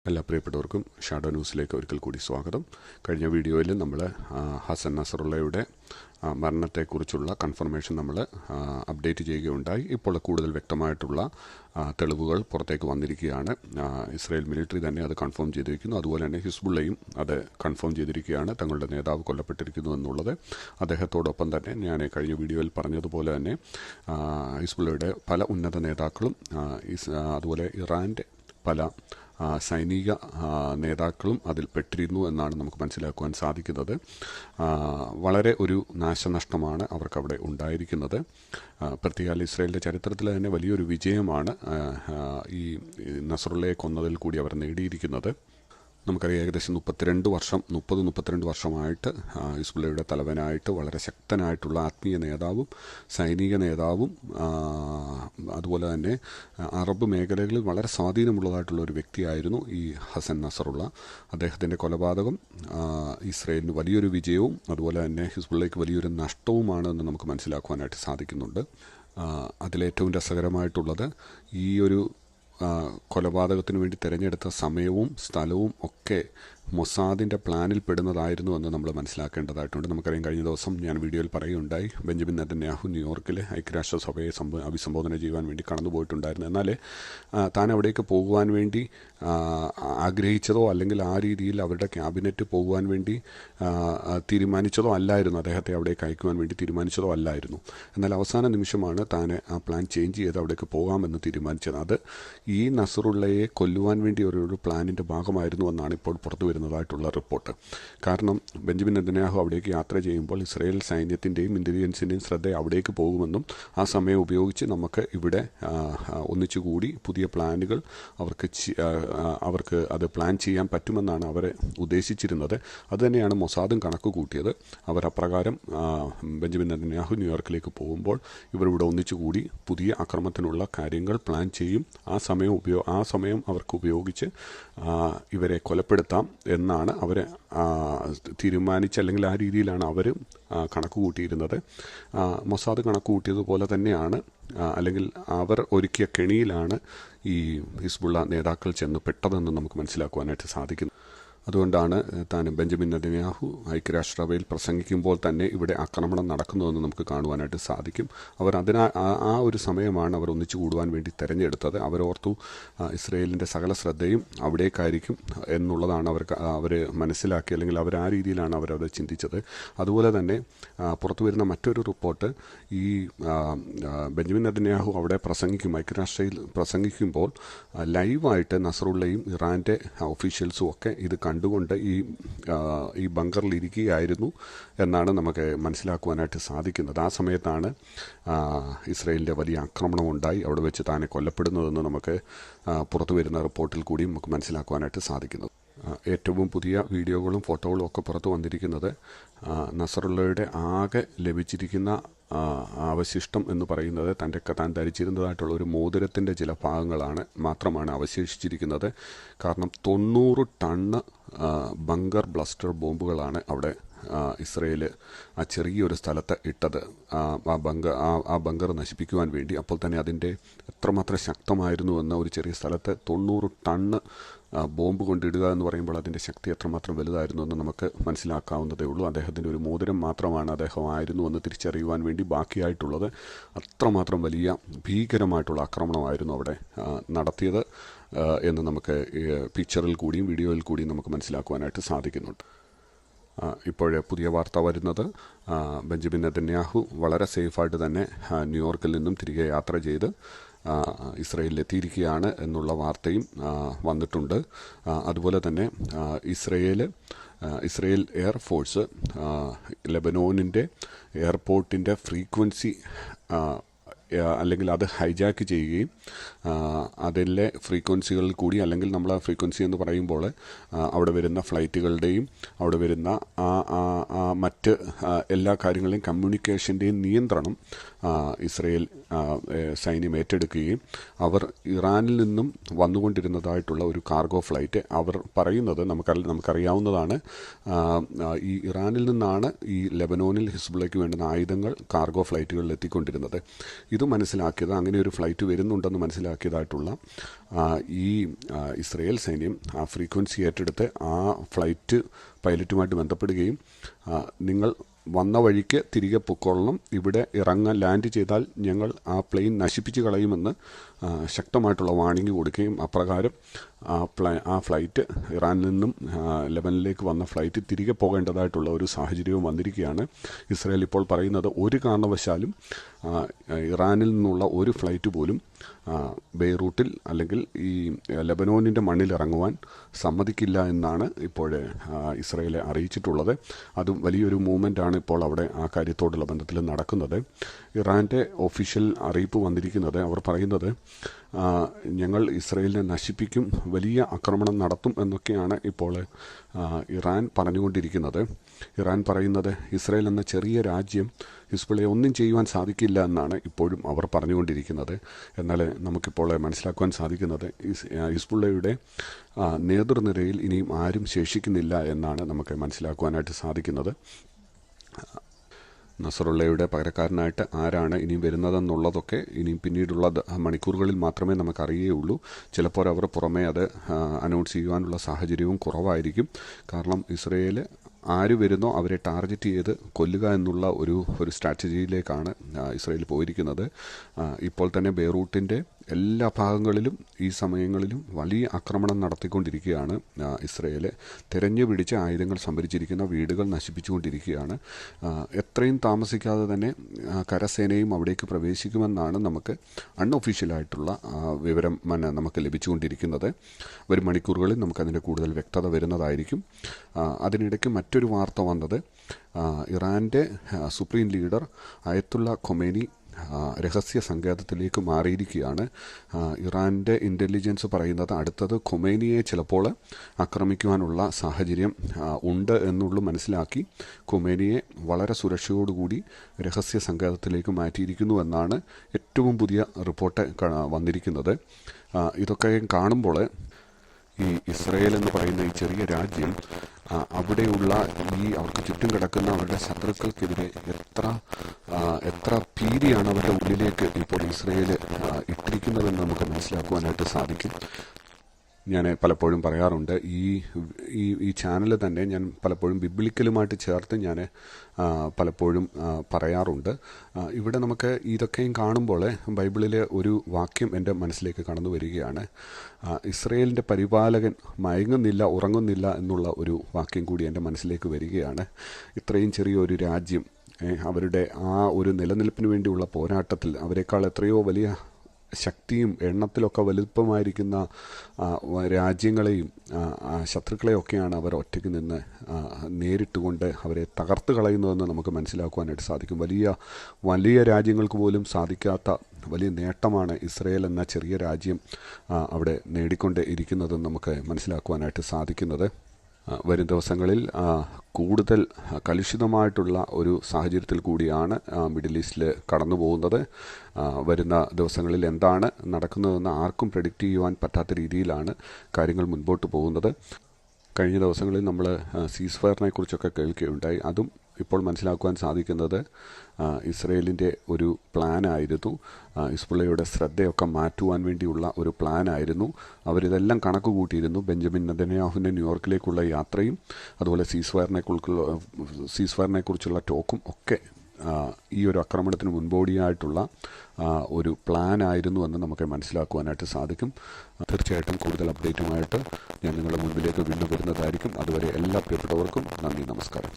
എല്ലാ പ്രിയപ്പെട്ടവർക്കും ഷാഡോ ന്യൂസിലേക്ക് ഒരിക്കൽ കൂടി സ്വാഗതം. കഴിഞ്ഞ വീഡിയോയിൽ നമ്മൾ ഹസൻ നസറുള്ളയുടെ മരണത്തെക്കുറിച്ചുള്ള കൺഫർമേഷൻ നമ്മൾ അപ്ഡേറ്റ് ചെയ്യുകയുണ്ടായി. ഇപ്പോൾ കൂടുതൽ വ്യക്തമായിട്ടുള്ള തെളിവുകൾ പുറത്തേക്ക് വന്നിരിക്കുകയാണ്. ഇസ്രായേൽ മിലിറ്ററി തന്നെ അത് കൺഫേം ചെയ്തിരിക്കുന്നു. അതുപോലെ തന്നെ ഹിസ്ബുള്ളയും അത് കൺഫേം ചെയ്തിരിക്കുകയാണ്, തങ്ങളുടെ നേതാവ് കൊല്ലപ്പെട്ടിരിക്കുന്നു എന്നുള്ളത്. അദ്ദേഹത്തോടൊപ്പം തന്നെ ഞാൻ കഴിഞ്ഞ വീഡിയോയിൽ പറഞ്ഞതുപോലെ തന്നെ ഹിസ്ബുള്ളയുടെ പല ഉന്നത നേതാക്കളും അതുപോലെ ഇറാൻ്റെ പല സൈനിക നേതാക്കളും അതിൽ പെട്ടിരുന്നു എന്നാണ് നമുക്ക് മനസ്സിലാക്കുവാൻ സാധിക്കുന്നത്. വളരെ ഒരു നാശനഷ്ടമാണ് അവർക്കവിടെ ഉണ്ടായിരിക്കുന്നത്. പ്രത്യേക ഇസ്രായേലിൻ്റെ ചരിത്രത്തിൽ തന്നെ വലിയൊരു വിജയമാണ് ഈ നസറുള്ളയെ കൊന്നതിൽ കൂടി അവർ നേടിയിരിക്കുന്നത്. നമുക്കറിയാം, ഏകദേശം 30-32 വർഷമായിട്ട് ഹിസ്ബുള്ളയുടെ തലവനായിട്ട് വളരെ ശക്തനായിട്ടുള്ള ആത്മീയ നേതാവും സൈനിക നേതാവും അതുപോലെ തന്നെ അറബ് മേഖലകളിൽ വളരെ സ്വാധീനമുള്ളതായിട്ടുള്ള ഒരു വ്യക്തിയായിരുന്നു ഈ ഹസൻ നസറുള്ള. അദ്ദേഹത്തിൻ്റെ കൊലപാതകം ഇസ്രായേലിന് വലിയൊരു വിജയവും അതുപോലെ തന്നെ ഹിസ്ബുള്ളയ്ക്ക് വലിയൊരു നഷ്ടവുമാണ് എന്ന് നമുക്ക് മനസ്സിലാക്കുവാനായിട്ട് സാധിക്കുന്നുണ്ട്. അതിലേറ്റവും രസകരമായിട്ടുള്ളത് ഈ ഒരു കൊലപാതകത്തിന് വേണ്ടി തിരഞ്ഞെടുത്ത സമയവും സ്ഥലവും ഒക്കെ മൊസാദിൻ്റെ പ്ലാനിൽ പെടുന്നതായിരുന്നു എന്ന് നമ്മൾ മനസ്സിലാക്കേണ്ടതായിട്ടുണ്ട്. നമുക്കറിയാം, കഴിഞ്ഞ ദിവസം ഞാൻ വീഡിയോയിൽ പറയുകയുണ്ടായി, ബെഞ്ചമിൻ നെതന്യാഹു ന്യൂയോർക്കിലെ ഐക്യരാഷ്ട്രസഭയെ അഭിസംബോധന ചെയ്യുവാൻ വേണ്ടി കടന്നുപോയിട്ടുണ്ടായിരുന്നു. എന്നാൽ താൻ അവിടേക്ക് പോകുവാൻ വേണ്ടി ആഗ്രഹിച്ചതോ അല്ലെങ്കിൽ ആ രീതിയിൽ അവരുടെ ക്യാബിനറ്റ് പോകുവാൻ വേണ്ടി തീരുമാനിച്ചതോ അല്ലായിരുന്നു, അദ്ദേഹത്തെ അവിടേക്ക് അയക്കുവാൻ വേണ്ടി തീരുമാനിച്ചതോ അല്ലായിരുന്നു. എന്നാൽ അവസാന നിമിഷമാണ് താൻ ആ പ്ലാൻ ചേഞ്ച് ചെയ്ത് അവിടേക്ക് പോകാമെന്ന് തീരുമാനിച്ചത്. അത് ഈ നസറുള്ളയെ കൊല്ലുവാൻ വേണ്ടി ഒരു പ്ലാനിൻ്റെ ഭാഗമായിരുന്നു എന്നാണ് ഇപ്പോൾ പുറത്തു വരുന്നതായിട്ടുള്ള റിപ്പോർട്ട്. കാരണം ബെഞ്ചമിൻ നെതന്യാഹു അവിടേക്ക് യാത്ര ചെയ്യുമ്പോൾ ഇസ്രായേൽ സൈന്യത്തിൻ്റെയും ഇൻ്റലിജൻസിൻ്റെയും ശ്രദ്ധ അവിടേക്ക് പോകുമെന്നും ആ സമയം ഉപയോഗിച്ച് നമുക്ക് ഇവിടെ ഒന്നിച്ചുകൂടി പുതിയ പ്ലാനുകൾ അവർക്ക് അത് പ്ലാൻ ചെയ്യാൻ പറ്റുമെന്നാണ് അവരെ ഉദ്ദേശിച്ചിരുന്നത്. അതുതന്നെയാണ് മൊസാദും കണക്ക് കൂട്ടിയത്. അവർ അപ്രകാരം ബെഞ്ചമിൻ നെതന്യാഹു ന്യൂയോർക്കിലേക്ക് പോകുമ്പോൾ ഇവരിവിടെ ഒന്നിച്ചുകൂടി പുതിയ ആക്രമണത്തിനുള്ള കാര്യങ്ങൾ പ്ലാൻ ചെയ്യും. ആ സമയം അവർക്ക് ഉപയോഗിച്ച് ഇവരെ കൊലപ്പെടുത്താം എന്നാണ് അവർ തീരുമാനിച്ച്, അല്ലെങ്കിൽ ആ രീതിയിലാണ് അവർ കണക്ക് കൂട്ടിയിരുന്നത്. മൊസാദ് കണക്ക് കൂട്ടിയതുപോലെ തന്നെയാണ്, അല്ലെങ്കിൽ അവർ ഒരുക്കിയ കെണിയിലാണ് ഈ ഹിസ്ബുള്ള നേതാക്കൾ ചെന്ന് പെട്ടതെന്ന് നമുക്ക് മനസ്സിലാക്കുവാനായിട്ട് സാധിക്കുന്നു. അതുകൊണ്ടാണ് താൻ ബെഞ്ചമിൻ നെതന്യാഹു ഐക്യരാഷ്ട്രസഭയിൽ പ്രസംഗിക്കുമ്പോൾ തന്നെ ഇവിടെ ആക്രമണം നടക്കുന്നതെന്ന് നമുക്ക് കാണുവാനായിട്ട് സാധിക്കും. അവർ ആ ഒരു സമയമാണ് അവർ ഒന്നിച്ചു കൂടുവാൻ വേണ്ടി തിരഞ്ഞെടുത്തത്. അവരോർത്തു ഇസ്രയേലിൻ്റെ സകല ശ്രദ്ധയും അവിടേക്കായിരിക്കും എന്നുള്ളതാണ് അവർ മനസ്സിലാക്കി, അല്ലെങ്കിൽ അവർ ആ രീതിയിലാണ് അവരത് ചിന്തിച്ചത്. അതുപോലെ തന്നെ പുറത്തു വരുന്ന മറ്റൊരു റിപ്പോർട്ട്, ഈ ബെഞ്ചമിൻ നെതന്യാഹു അവിടെ ഐക്യരാഷ്ട്രയിൽ പ്രസംഗിക്കുമ്പോൾ ലൈവായിട്ട് നസറുള്ളയും ഇറാൻ്റെ ഒഫീഷ്യൽസും ഒക്കെ ഇത് കണ്ടുകൊണ്ട് ഈ ബങ്കറിൽ ഇരിക്കുകയായിരുന്നു എന്നാണ് നമുക്ക് മനസ്സിലാക്കുവാനായിട്ട് സാധിക്കുന്നത്. ആ സമയത്താണ് ഇസ്രായേലിൻ്റെ വലിയ ആക്രമണം ഉണ്ടായി അവിടെ വെച്ച് താനെ കൊല്ലപ്പെടുന്നതെന്ന് നമുക്ക് പുറത്തു വരുന്ന റിപ്പോർട്ടിൽ കൂടി നമുക്ക് മനസ്സിലാക്കുവാനായിട്ട് സാധിക്കുന്നത്. ഏറ്റവും പുതിയ വീഡിയോകളും ഫോട്ടോകളും ഒക്കെ പുറത്തു വന്നിരിക്കുന്നത് നസറുള്ളയുടെ ആകെ ലഭിച്ചിരിക്കുന്ന അവശിഷ്ടം എന്ന് പറയുന്നത് താൻ ധരിച്ചിരുന്നതായിട്ടുള്ള ഒരു മോതിരത്തിൻ്റെ ചില ഭാഗങ്ങളാണ് മാത്രമാണ് അവശേഷിച്ചിരിക്കുന്നത്. കാരണം 90 ടണ്ണ് ബങ്കർ ബ്ലസ്റ്റർ ബോംബുകളാണ് അവിടെ ഇസ്രയേൽ ആ ചെറിയൊരു സ്ഥലത്ത് ഇട്ടത്, ആ ബങ്കർ നശിപ്പിക്കുവാൻ വേണ്ടി. അപ്പോൾ തന്നെ അതിൻ്റെ എത്രമാത്രം ശക്തമായിരുന്നു എന്ന ഒരു ചെറിയ സ്ഥലത്ത് 90 ടണ്ണ് ബോംബ് കൊണ്ടിടുക എന്ന് പറയുമ്പോൾ അതിൻ്റെ ശക്തി എത്രമാത്രം വലുതായിരുന്നു എന്ന് നമുക്ക് മനസ്സിലാക്കാവുന്നതേ ഉള്ളൂ. അദ്ദേഹത്തിൻ്റെ ഒരു മോതിരം മാത്രമാണ് അദ്ദേഹമായിരുന്നു എന്ന് തിരിച്ചറിയുവാൻ വേണ്ടി ബാക്കിയായിട്ടുള്ളത്. അത്രമാത്രം വലിയ ഭീകരമായിട്ടുള്ള ആക്രമണമായിരുന്നു അവിടെ നടത്തിയത് എന്ന് നമുക്ക് പിക്ചറിൽ കൂടിയും വീഡിയോയിൽ കൂടിയും നമുക്ക് മനസ്സിലാക്കുവാനായിട്ട് സാധിക്കുന്നുണ്ട്. ഇപ്പോഴേ പുതിയ വാർത്ത വരുന്നത്, ബെഞ്ചമിൻ നെതന്യാഹു വളരെ സേഫായിട്ട് തന്നെ ന്യൂയോർക്കിൽ നിന്നും തിരികെ യാത്ര ചെയ്ത് ഇസ്രയേലിലെത്തിയിരിക്കുകയാണ് എന്നുള്ള വാർത്തയും വന്നിട്ടുണ്ട്. അതുപോലെ തന്നെ ഇസ്രയേൽ എയർഫോഴ്സ് ലെബനോനിൻ്റെ എയർപോർട്ടിൻ്റെ ഫ്രീക്വൻസി അല്ലെങ്കിൽ അത് ഹൈജാക്ക് ചെയ്യുകയും അതിലെ ഫ്രീക്വൻസികളിൽ കൂടി, അല്ലെങ്കിൽ നമ്മൾ ആ ഫ്രീക്വൻസി എന്ന് പറയുമ്പോൾ അവിടെ വരുന്ന ഫ്ലൈറ്റുകളുടെയും അവിടെ വരുന്ന മറ്റ് എല്ലാ കാര്യങ്ങളുടെയും കമ്മ്യൂണിക്കേഷൻ്റെയും നിയന്ത്രണം ഇസ്രയേൽ സൈന്യം ഏറ്റെടുക്കുകയും അവർ ഇറാനിൽ നിന്നും വന്നുകൊണ്ടിരുന്നതായിട്ടുള്ള ഒരു കാർഗോ ഫ്ലൈറ്റ്, അവർ പറയുന്നത് നമുക്കറിയാവുന്നതാണ്, ഈ ഇറാനിൽ നിന്നാണ് ഈ ലെബനോനിൽ ഹിസ്ബുള്ളയ്ക്ക് വേണ്ടുന്ന ആയുധങ്ങൾ കാർഗോ ഫ്ലൈറ്റുകളിൽ എത്തിക്കൊണ്ടിരുന്നത്. ഇത് മനസ്സിലാക്കിയത്, അങ്ങനെ ഒരു ഫ്ലൈറ്റ് വരുന്നുണ്ടെന്ന് മനസ്സിലാക്കിയതായിട്ടുള്ള ഈ ഇസ്രയേൽ സൈന്യം ആ ഫ്രീക്വൻസി ഏറ്റെടുത്ത് ആ ഫ്ലൈറ്റ് പൈലറ്റുമായിട്ട് ബന്ധപ്പെടുകയും നിങ്ങൾ വന്ന വഴിക്ക് തിരികെ പൊക്കോളണം, ഇവിടെ ലാൻഡ് ചെയ്താൽ ഞങ്ങൾ ആ പ്ലെയിൻ നശിപ്പിച്ച് കളയുമെന്ന് ശക്തമായിട്ടുള്ള വാണിംഗ് കൊടുക്കുകയും അപ്രകാരം ആ ഫ്ലൈറ്റ് ഇറാനിൽ നിന്നും ലെബനനിലേക്ക് വന്ന ഫ്ലൈറ്റ് തിരികെ പോകേണ്ടതായിട്ടുള്ള ഒരു സാഹചര്യവും വന്നിരിക്കുകയാണ്. ഇസ്രായേൽ ഇപ്പോൾ പറയുന്നത് ഒരു കാരണവശാലും ഇറാനിൽ നിന്നുള്ള ഒരു ഫ്ലൈറ്റ് പോലും ബെയ്റൂട്ടിൽ അല്ലെങ്കിൽ ഈ ലെബനോനിൻ്റെ മണ്ണിൽ ഇറങ്ങുവാൻ സമ്മതിക്കില്ല എന്നാണ് ഇപ്പോൾ ഇസ്രായേലെ അറിയിച്ചിട്ടുള്ളത്. അതും വലിയൊരു മൂവ്മെൻ്റാണ് ഇപ്പോൾ അവിടെ ആ കാര്യത്തോടുള്ള ബന്ധത്തിൽ നടക്കുന്നത്. ഇറാൻ്റെ ഒഫീഷ്യൽ അറിയിപ്പ് വന്നിരിക്കുന്നത്, അവർ പറയുന്നത് ഞങ്ങൾ ഇസ്രായേലിനെ നശിപ്പിക്കും, വലിയ ആക്രമണം നടത്തും എന്നൊക്കെയാണ് ഇപ്പോൾ ഇറാൻ പറഞ്ഞുകൊണ്ടിരിക്കുന്നത്. ഇറാൻ പറയുന്നത് ഇസ്രായേൽ എന്ന ചെറിയ രാജ്യം ഹിസ്ബുള്ളയെ ഒന്നും ചെയ്യുവാൻ സാധിക്കില്ല എന്നാണ് ഇപ്പോഴും അവർ പറഞ്ഞുകൊണ്ടിരിക്കുന്നത്. എന്നാൽ നമുക്കിപ്പോൾ മനസ്സിലാക്കുവാൻ സാധിക്കുന്നത് ഹിസ്ബുള്ളയുടെ നേതൃനിരയിൽ ഇനിയും ആരും ശേഷിക്കുന്നില്ല എന്നാണ് നമുക്ക് മനസ്സിലാക്കുവാനായിട്ട് സാധിക്കുന്നത്. നസറുള്ളയുടെ പകരക്കാരനായിട്ട് ആരാണ് ഇനിയും വരുന്നതെന്നുള്ളതൊക്കെ ഇനിയും പിന്നീടുള്ള മണിക്കൂറുകളിൽ മാത്രമേ നമുക്കറിയുകയുള്ളൂ. ചിലപ്പോൾ അവർ പുറമേ അത് അനൗൺസ് ചെയ്യുവാനുള്ള സാഹചര്യവും കുറവായിരിക്കും. കാരണം ഇസ്രയേൽ ആര് വരുന്നോ അവരെ ടാർഗറ്റ് ചെയ്ത് കൊല്ലുക എന്നുള്ള ഒരു സ്ട്രാറ്റജിയിലേക്കാണ് ഇസ്രയേൽ പോയിരിക്കുന്നത്. ഇപ്പോൾ തന്നെ ബെയ്റൂട്ടിൻ്റെ എല്ലാ ഭാഗങ്ങളിലും ഈ സമയങ്ങളിലും വലിയ ആക്രമണം നടത്തിക്കൊണ്ടിരിക്കുകയാണ് ഇസ്രയേൽ. തിരഞ്ഞു പിടിച്ച ആയുധങ്ങൾ സംഭരിച്ചിരിക്കുന്ന വീടുകൾ നശിപ്പിച്ചുകൊണ്ടിരിക്കുകയാണ്. എത്രയും താമസിക്കാതെ തന്നെ കരസേനയും അവിടേക്ക് പ്രവേശിക്കുമെന്നാണ് നമുക്ക് അൺഒഫീഷ്യലായിട്ടുള്ള വിവരം നമുക്ക് ലഭിച്ചുകൊണ്ടിരിക്കുന്നത്. വരും മണിക്കൂറുകളിൽ നമുക്കതിൻ്റെ കൂടുതൽ വ്യക്തത വരുന്നതായിരിക്കും. അതിനിടയ്ക്ക് മറ്റൊരു വാർത്ത വന്നത്, ഇറാൻ്റെ സുപ്രീം ലീഡർ അയത്തുള്ള ഖൊമേനി രഹസ്യ സങ്കേതത്തിലേക്ക് മാറിയിരിക്കുകയാണ്. ഇറാൻ്റെ ഇൻ്റലിജൻസ് പറയുന്നത് അടുത്തത് ഖൊമേനിയെ ചിലപ്പോൾ ആക്രമിക്കുവാനുള്ള സാഹചര്യം ഉണ്ട് എന്നുള്ളൂ മനസ്സിലാക്കി ഖൊമേനിയെ വളരെ സുരക്ഷയോടുകൂടി രഹസ്യ സങ്കേതത്തിലേക്ക് മാറ്റിയിരിക്കുന്നു എന്നാണ് ഏറ്റവും പുതിയ റിപ്പോർട്ട് വന്നിരിക്കുന്നത്. ഇതൊക്കെ കാണുമ്പോൾ ഈ ഇസ്രയേൽ എന്ന് പറയുന്ന ഈ ചെറിയ രാജ്യം അവിടെയുള്ള അവർക്ക് ചുറ്റും കിടക്കുന്ന അവരുടെ ശത്രുക്കൾക്കെതിരെ എത്ര ഭീതിയാണ് അവരുടെ ഉള്ളിലേക്ക് ഇപ്പോൾ ഇസ്രയേൽ ഇട്ടിരിക്കുന്നതെന്ന് നമുക്ക് മനസ്സിലാക്കുവാനായിട്ട് സാധിക്കും. ഞാൻ പലപ്പോഴും പറയാറുണ്ട്, ഈ ചാനൽ തന്നെ ഞാൻ പലപ്പോഴും ബിബ്ലിക്കലുമായിട്ട് ചേർത്ത് ഞാൻ പലപ്പോഴും പറയാറുണ്ട്. ഇവിടെ നമുക്ക് ഇതൊക്കെയും കാണുമ്പോൾ ബൈബിളിലെ ഒരു വാക്യം എൻ്റെ മനസ്സിലേക്ക് കടന്നു വരികയാണ്. ഇസ്രയേലിൻ്റെ പരിപാലകൻ മയങ്ങുന്നില്ല, ഉറങ്ങുന്നില്ല എന്നുള്ള ഒരു വാക്യം കൂടി എൻ്റെ മനസ്സിലേക്ക് വരികയാണ്. ഇത്രയും ചെറിയൊരു രാജ്യം അവരുടെ ആ ഒരു നിലനിൽപ്പിന് വേണ്ടിയുള്ള പോരാട്ടത്തിൽ അവരെക്കാൾ എത്രയോ വലിയ ശക്തിയും എണ്ണത്തിലൊക്കെ വലുപ്പമായിരിക്കുന്ന രാജ്യങ്ങളെയും ശത്രുക്കളെയൊക്കെയാണ് അവർ ഒറ്റയ്ക്ക് നിന്ന് നേരിട്ടുകൊണ്ട് അവരെ തകർത്ത് കളയുന്നതെന്ന് നമുക്ക് മനസ്സിലാക്കുവാനായിട്ട് സാധിക്കും. വലിയ രാജ്യങ്ങൾക്ക് പോലും സാധിക്കാത്ത വലിയ നേട്ടമാണ് ഇസ്രയേൽ എന്ന ചെറിയ രാജ്യം അവിടെ നേടിക്കൊണ്ട് ഇരിക്കുന്നതെന്ന് നമുക്ക് മനസ്സിലാക്കുവാനായിട്ട് സാധിക്കുന്നത്. വരും ദിവസങ്ങളിൽ കൂടുതൽ കലുഷിതമായിട്ടുള്ള ഒരു സാഹചര്യത്തിൽ കൂടിയാണ് മിഡിൽ ഈസ്റ്റിൽ കടന്നു പോകുന്നത്. വരുന്ന ദിവസങ്ങളിൽ എന്താണ് നടക്കുന്നതെന്ന് ആർക്കും പ്രെഡിക്റ്റ് ചെയ്യുവാൻ പറ്റാത്ത രീതിയിലാണ് കാര്യങ്ങൾ മുൻപോട്ട് പോകുന്നത്. കഴിഞ്ഞ ദിവസങ്ങളിൽ നമ്മൾ സീസ് ഫയറിനെ കുറിച്ചൊക്കെ കേൾക്കുകയുണ്ടായി. അതും ഇപ്പോൾ മനസ്സിലാക്കുവാൻ സാധിക്കുന്നത് ഇസ്രയേലിൻ്റെ ഒരു പ്ലാനായിരുന്നു. ഹിസ്ബുള്ളയുടെ ശ്രദ്ധയൊക്കെ മാറ്റുവാൻ വേണ്ടിയുള്ള ഒരു പ്ലാനായിരുന്നു. അവരിതെല്ലാം കണക്ക് കൂട്ടിയിരുന്നു. ബെഞ്ചമിൻ നെതന്യാഹുവിൻ്റെ ന്യൂയോർക്കിലേക്കുള്ള യാത്രയും അതുപോലെ സീസ് ഫയറിനെ കുറിച്ചുള്ള ടോക്കും ഒക്കെ ഈ ഒരു ആക്രമണത്തിന് മുൻപോടിയായിട്ടുള്ള ഒരു പ്ലാൻ ആയിരുന്നു എന്ന് നമുക്ക് മനസ്സിലാക്കുവാനായിട്ട് സാധിക്കും. തീർച്ചയായിട്ടും കൂടുതൽ അപ്ഡേറ്റുമായിട്ട് ഞാൻ നിങ്ങളുടെ മുൻപിലേക്ക് വീണ്ടും വരുന്നതായിരിക്കും. അതുവരെ എല്ലാ പ്രിയപ്പെട്ടവർക്കും നന്ദി, നമസ്കാരം.